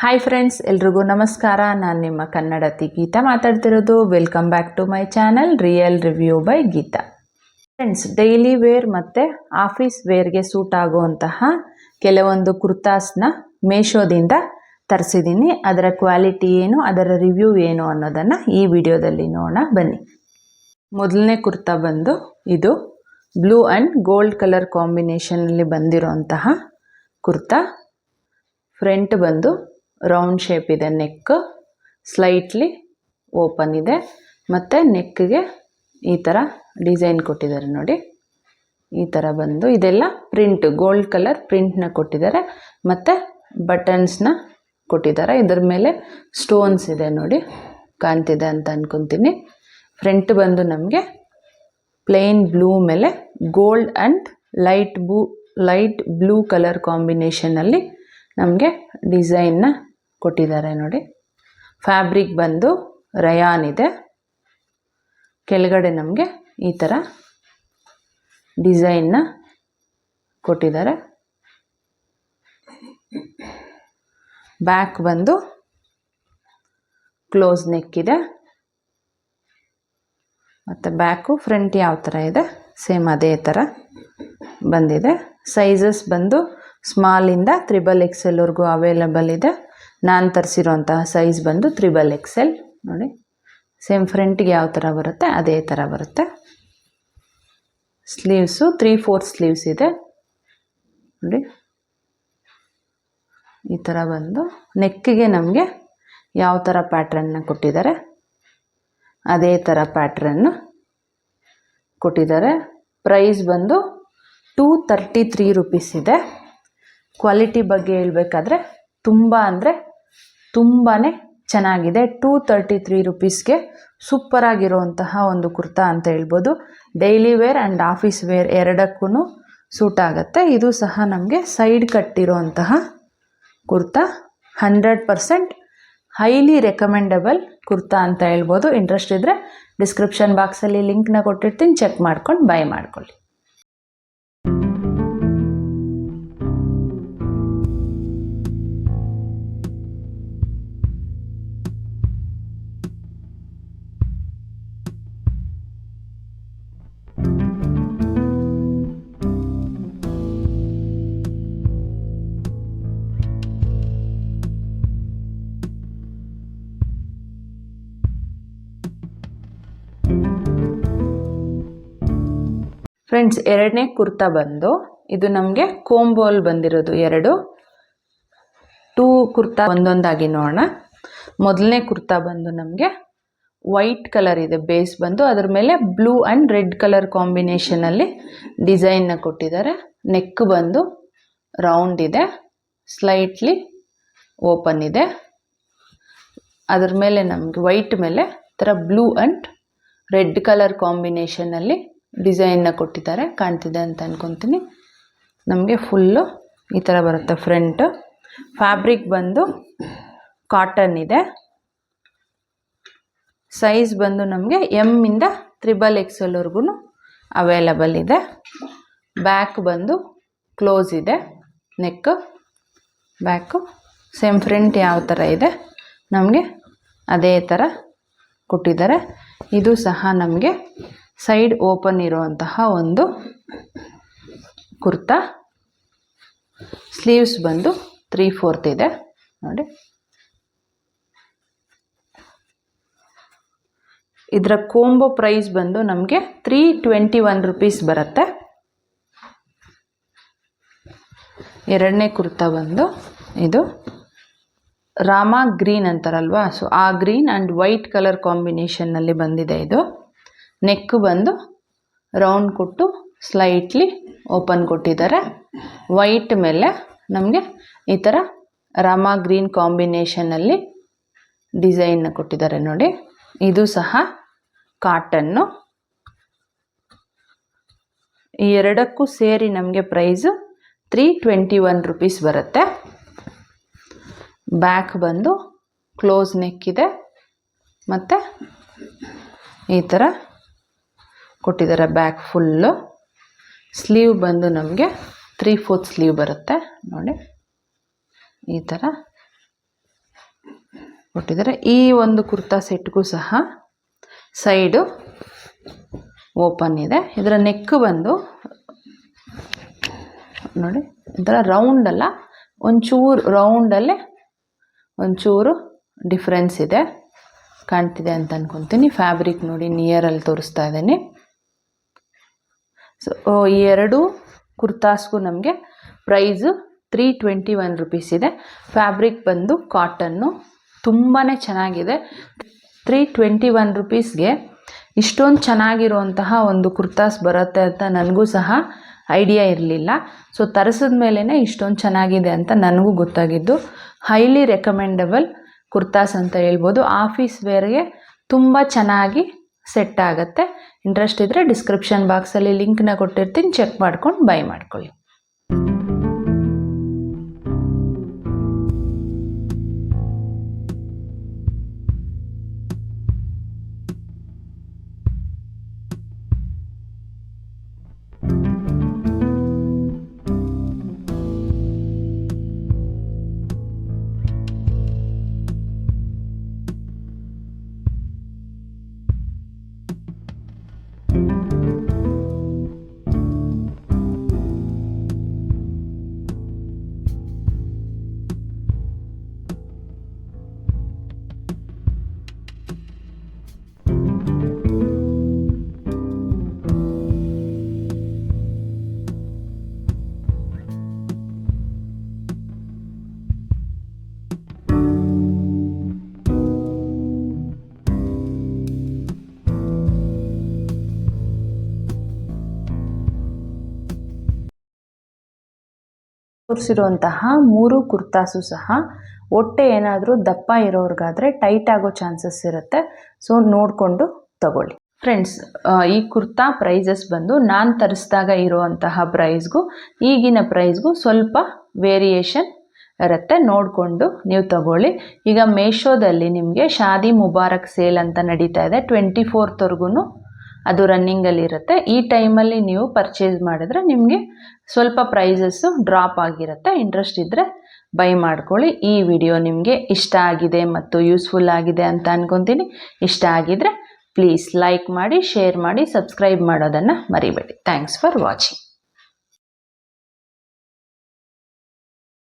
Hi friends, ಎಲ್ರಿಗೂ ನಮಸ್ಕಾರ. ನಾನು ನಿಮ್ಮ ಕನ್ನಡತಿ ಗೀತಾ ಮಾತಾಡ್ತಿರೋದು. Welcome back to my channel real review by Geetha. Friends, daily wear ಮತ್ತು ಆಫೀಸ್ ವೇರ್ಗೆ ಸೂಟ್ ಆಗುವಂತಹ ಕೆಲವೊಂದು ಕುರ್ತಾಸ್ನ ಮೀಶೋದಿಂದ ತರಿಸಿದ್ದೀನಿ. ಅದರ ಕ್ವಾಲಿಟಿ ಏನು, ಅದರ ರಿವ್ಯೂ ಏನು ಅನ್ನೋದನ್ನು ಈ ವಿಡಿಯೋದಲ್ಲಿ ನೋಡೋಣ ಬನ್ನಿ. ಮೊದಲನೇ ಕುರ್ತಾ ಬಂದು ಇದು ಬ್ಲೂ ಆ್ಯಂಡ್ ಗೋಲ್ಡ್ ಕಲರ್ ಕಾಂಬಿನೇಷನಲ್ಲಿ ಬಂದಿರೋಂತಹ ಕುರ್ತಾ. ಫ್ರಂಟ್ ಬಂದು ರೌಂಡ್ ಶೇಪ್ ಇದೆ, ನೆಕ್ ಸ್ಲೈಟ್ಲಿ ಓಪನ್ ಇದೆ ಮತ್ತು ನೆಕ್ಗೆ ಈ ಥರ ಡಿಸೈನ್ ಕೊಟ್ಟಿದ್ದಾರೆ ನೋಡಿ. ಈ ಥರ ಬಂದು ಇದೆಲ್ಲ ಪ್ರಿಂಟ್, ಗೋಲ್ಡ್ ಕಲರ್ ಪ್ರಿಂಟ್ನ ಕೊಟ್ಟಿದ್ದಾರೆ ಮತ್ತು ಬಟನ್ಸ್ನ ಕೊಟ್ಟಿದ್ದಾರೆ. ಇದರ ಮೇಲೆ ಸ್ಟೋನ್ಸ್ ಇದೆ ನೋಡಿ, ಕಾಣ್ತಿದೆ ಅಂತ ಅಂದ್ಕೊತೀನಿ. ಫ್ರಂಟ್ ಬಂದು ನಮಗೆ ಪ್ಲೇನ್ ಬ್ಲೂ ಮೇಲೆ gold and light blue colour ಕಾಂಬಿನೇಷನಲ್ಲಿ ನಮಗೆ ಡಿಸೈನ್ನ ಕೊಟ್ಟಿದ್ದಾರೆ ನೋಡಿ. ಫ್ಯಾಬ್ರಿಕ್ ಬಂದು ರಯಾನ್ ಇದೆ. ಕೆಳಗಡೆ ನಮಗೆ ಈ ಥರ ಡಿಸೈನ್ನ ಕೊಟ್ಟಿದ್ದಾರೆ. ಬ್ಯಾಕ್ ಬಂದು ಕ್ಲೋಸ್ ನೆಕ್ ಇದೆ ಮತ್ತು ಬ್ಯಾಕು ಫ್ರಂಟ್ ಯಾವ ಥರ ಇದೆ ಸೇಮ್ ಅದೇ ಥರ ಬಂದಿದೆ. ಸೈಜಸ್ ಬಂದು ಸ್ಮಾಲಿಂದ XXLವರೆಗೂ ಅವೈಲಬಲ್ ಇದೆ. ನಾನು ತರಿಸಿರೋಂತಹ ಸೈಜ್ ಬಂದು XXL ನೋಡಿ. ಸೇಮ್ ಫ್ರಂಟ್ಗೆ ಯಾವ ಥರ ಬರುತ್ತೆ ಅದೇ ಥರ ಬರುತ್ತೆ. ಸ್ಲೀವ್ಸು 3/4 ಸ್ಲೀವ್ಸ್ ಇದೆ ನೋಡಿ. ಈ ಥರ ಬಂದು ನೆಕ್ಕಿಗೆ ನಮಗೆ ಯಾವ ಥರ ಪ್ಯಾಟ್ರನ್ನ ಕೊಟ್ಟಿದ್ದಾರೆ ಅದೇ ಥರ ಪ್ಯಾಟ್ರನ್ನು ಕೊಟ್ಟಿದ್ದಾರೆ. ಪ್ರೈಸ್ ಬಂದು 233 ರುಪೀಸ್ ಇದೆ. ಕ್ವಾಲಿಟಿ ಬಗ್ಗೆ ಹೇಳಬೇಕಾದ್ರೆ ತುಂಬಾ ಚೆನ್ನಾಗಿದೆ. 233 ರುಪೀಸ್ಗೆ ಸೂಪರಾಗಿರುವಂತಹ ಒಂದು ಕುರ್ತಾ ಅಂತ ಹೇಳ್ಬೋದು. Daily wear and office wear ಎರಡಕ್ಕೂ ಸೂಟ್ ಆಗುತ್ತೆ. ಇದು ಸಹ ನಮಗೆ ಸೈಡ್ ಕಟ್ಟಿರುವಂತಹ ಕುರ್ತಾ. 100% ಹೈಲಿ ರೆಕಮೆಂಡಬಲ್ ಕುರ್ತಾ ಅಂತ ಹೇಳ್ಬೋದು. ಇಂಟ್ರೆಸ್ಟ್ ಇದ್ದರೆ ಡಿಸ್ಕ್ರಿಪ್ಷನ್ ಬಾಕ್ಸಲ್ಲಿ ಲಿಂಕ್ನ ಕೊಟ್ಟಿರ್ತೀನಿ, ಚೆಕ್ ಮಾಡ್ಕೊಂಡು ಬೈ ಮಾಡ್ಕೊಳ್ಳಿ. ಫ್ರೆಂಡ್ಸ್, ಎರಡನೇ ಕುರ್ತಾ ಬಂದು ಇದು ನಮಗೆ ಕೋಂಬೋಲ್ ಬಂದಿರೋದು. 2 ಕುರ್ತಾ ಒಂದೊಂದಾಗಿ ನೋಡೋಣ. ಮೊದಲನೇ ಕುರ್ತಾ ಬಂದು ನಮಗೆ ವೈಟ್ ಕಲರ್ ಇದೆ ಬೇಸ್ ಬಂದು, ಅದರ ಮೇಲೆ ಬ್ಲೂ ಆ್ಯಂಡ್ ರೆಡ್ ಕಲರ್ ಕಾಂಬಿನೇಷನಲ್ಲಿ ಡಿಸೈನ್ನ ಕೊಟ್ಟಿದ್ದಾರೆ. ನೆಕ್ ಬಂದು ರೌಂಡ್ ಇದೆ, ಸ್ಲೈಟ್ಲಿ ಓಪನ್ ಇದೆ. ಅದರ ಮೇಲೆ ನಮಗೆ ವೈಟ್ ಮೇಲೆ ಥರ ಬ್ಲೂ ಆ್ಯಂಡ್ ರೆಡ್ ಕಲರ್ ಕಾಂಬಿನೇಷನಲ್ಲಿ ಡಿಸೈನ್ನ ಕೊಟ್ಟಿದ್ದಾರೆ. ಕಾಣ್ತಿದೆ ಅಂತ ಅಂದ್ಕೊತೀನಿ. ನಮಗೆ ಫುಲ್ಲು ಈ ಥರ ಬರುತ್ತೆ ಫ್ರಂಟ್. ಫ್ಯಾಬ್ರಿಕ್ ಬಂದು ಕಾಟನ್ ಇದೆ. ಸೈಜ್ ಬಂದು ನಮಗೆ ಎಮ್ಮಿಂದ XXLವರೆಗೂ ಅವೈಲಬಲ್ ಇದೆ. ಬ್ಯಾಕ್ ಬಂದು ಕ್ಲೋಸ್ ಇದೆ, ನೆಕ್ ಬ್ಯಾಕು ಸೇಮ್ ಫ್ರಂಟ್ ಯಾವ ಥರ ಇದೆ ನಮಗೆ ಅದೇ ಥರ ಕೊಟ್ಟಿದ್ದಾರೆ. ಇದು ಸಹ ನಮಗೆ ಸೈಡ್ ಓಪನ್ ಇರುವಂತಹ ಒಂದು ಕುರ್ತಾ. ಸ್ಲೀವ್ಸ್ ಬಂದು 3/4 ಇದೆ ನೋಡಿ. ಇದರ ಕೋಂಬೋ ಪ್ರೈಸ್ ಬಂದು ನಮಗೆ 321 ರುಪೀಸ್ ಬರುತ್ತೆ. ಎರಡನೇ ಕುರ್ತಾ ಬಂದು ಇದು ರಾಮಾ ಗ್ರೀನ್ ಅಂತಾರಲ್ವಾ, ಸೊ ಆ ಗ್ರೀನ್ ಆ್ಯಂಡ್ ವೈಟ್ ಕಲರ್ ಕಾಂಬಿನೇಷನ್ನಲ್ಲಿ ಬಂದಿದೆ. ಇದು ನೆಕ್ ಬಂದು ರೌಂಡ್ ಕೊಟ್ಟು ಸ್ಲೈಟ್ಲಿ ಓಪನ್ ಕೊಟ್ಟಿದ್ದಾರೆ. ವೈಟ್ ಮೇಲೆ ನಮಗೆ ಈ ಥರ ರಾಮಾ ಗ್ರೀನ್ ಕಾಂಬಿನೇಷನಲ್ಲಿ ಡಿಸೈನ್ನ ಕೊಟ್ಟಿದ್ದಾರೆ ನೋಡಿ. ಇದು ಸಹ ಕಾಟನ್ನು. ಈ ಎರಡಕ್ಕೂ ಸೇರಿ ನಮಗೆ ಪ್ರೈಸು 321 ರುಪೀಸ್ ಬರುತ್ತೆ. ಬ್ಯಾಕ್ ಬಂದು ಕ್ಲೋಸ್ ನೆಕ್ ಇದೆ ಮತ್ತು ಈ ಥರ ಕೊಟ್ಟಿದ್ದಾರೆ ಬ್ಯಾಕ್ ಫುಲ್ಲು. ಸ್ಲೀವ್ ಬಂದು ನಮಗೆ 3/4 ಸ್ಲೀವ್ ಬರುತ್ತೆ ನೋಡಿ. ಈ ಥರ ಕೊಟ್ಟಿದ್ದಾರೆ. ಈ ಒಂದು ಕುರ್ತಾ ಸೆಟ್ಗೂ ಸಹ ಸೈಡು ಓಪನ್ ಇದೆ. ಇದರ ನೆಕ್ ಬಂದು ನೋಡಿ ಒಂಥರ ರೌಂಡ್ ಅಲ್ಲ, ಒಂಚೂರು ರೌಂಡಲ್ಲೇ ಒಂಚೂರು ಡಿಫ್ರೆನ್ಸ್ ಇದೆ, ಕಾಣ್ತಿದೆ ಅಂತ ಅಂದ್ಕೊತೀನಿ. ಫ್ಯಾಬ್ರಿಕ್ ನೋಡಿ ನಿಯರಲ್ಲಿ ತೋರಿಸ್ತಾ ಇದ್ದೀನಿ. ಸೊ ಈ ಎರಡು ಕುರ್ತಾಸ್ಗೂ ನಮಗೆ ಪ್ರೈಸು 321 ರುಪೀಸ್ ಇದೆ. ಫ್ಯಾಬ್ರಿಕ್ ಬಂದು ಕಾಟನ್ನು, ತುಂಬಾ ಚೆನ್ನಾಗಿದೆ. 321 ರುಪೀಸ್ಗೆ ಇಷ್ಟೊಂದು ಚೆನ್ನಾಗಿರುವಂತಹ ಒಂದು ಕುರ್ತಾಸ್ ಬರುತ್ತೆ ಅಂತ ನನಗೂ ಸಹ ಐಡಿಯಾ ಇರಲಿಲ್ಲ. ಸೊ ತರಿಸಿದ ಮೇಲೇ ಇಷ್ಟೊಂದು ಚೆನ್ನಾಗಿದೆ ಅಂತ ನನಗೂ ಗೊತ್ತಾಗಿದ್ದು. ಹೈಲಿ ರೆಕಮೆಂಡಬಲ್ ಕುರ್ತಾಸ್ ಅಂತ ಹೇಳ್ಬೋದು. ಆಫೀಸ್ ವೇರ್ಗೆ ತುಂಬ ಚೆನ್ನಾಗಿ ಸೆಟ್ ಆಗುತ್ತೆ. ಇಂಟ್ರೆಸ್ಟ್ ಇದ್ದರೆ ಡಿಸ್ಕ್ರಿಪ್ಷನ್ ಬಾಕ್ಸಲ್ಲಿ ಲಿಂಕ್ನ ಕೊಟ್ಟಿರ್ತೀನಿ, ಚೆಕ್ ಮಾಡ್ಕೊಂಡು ಬೈ ಮಾಡ್ಕೊಳ್ಳಿ. ತೋರಿಸಿರುವಂತಹ 3 ಕುರ್ತಾಸು ಸಹ ಹೊಟ್ಟೆ ಏನಾದರೂ ದಪ್ಪ ಇರೋರ್ಗಾದರೆ ಟೈಟ್ ಆಗೋ ಚಾನ್ಸಸ್ ಇರುತ್ತೆ. ಸೊ ನೋಡಿಕೊಂಡು ತಗೊಳ್ಳಿ ಫ್ರೆಂಡ್ಸ್. ಈ ಕುರ್ತಾ ಪ್ರೈಸಸ್ ಬಂದು ನಾನು ತರಿಸಿದಾಗ ಇರುವಂತಹ ಪ್ರೈಸ್ಗೂ ಈಗಿನ ಪ್ರೈಸ್ಗೂ ಸ್ವಲ್ಪ ವೇರಿಯೇಷನ್ ಇರುತ್ತೆ, ನೋಡಿಕೊಂಡು ನೀವು ತಗೊಳ್ಳಿ. ಈಗ ಮೀಶೋದಲ್ಲಿ ನಿಮಗೆ ಶಾದಿ ಮುಬಾರಕ್ ಸೇಲ್ ಅಂತ ನಡೀತಾ ಇದೆ. 24th ಅದು ರನ್ನಿಂಗಲ್ಲಿರುತ್ತೆ. ಈ ಟೈಮಲ್ಲಿ ನೀವು ಪರ್ಚೇಸ್ ಮಾಡಿದ್ರೆ ನಿಮಗೆ ಸ್ವಲ್ಪ ಪ್ರೈಸಸ್ಸು ಡ್ರಾಪ್ ಆಗಿರುತ್ತೆ. ಇಂಟ್ರೆಸ್ಟ್ ಇದ್ದರೆ ಬೈ ಮಾಡ್ಕೊಳ್ಳಿ. ಈ ವಿಡಿಯೋ ನಿಮಗೆ ಇಷ್ಟ ಆಗಿದೆ ಮತ್ತು ಯೂಸ್ಫುಲ್ ಆಗಿದೆ ಅಂತ ಅಂದ್ಕೊತೀನಿ. ಇಷ್ಟ ಆಗಿದರೆ ಪ್ಲೀಸ್ ಲೈಕ್ ಮಾಡಿ, ಶೇರ್ ಮಾಡಿ, ಸಬ್ಸ್ಕ್ರೈಬ್ ಮಾಡೋದನ್ನು ಮರಿಬೇಡಿ. Thanks for watching.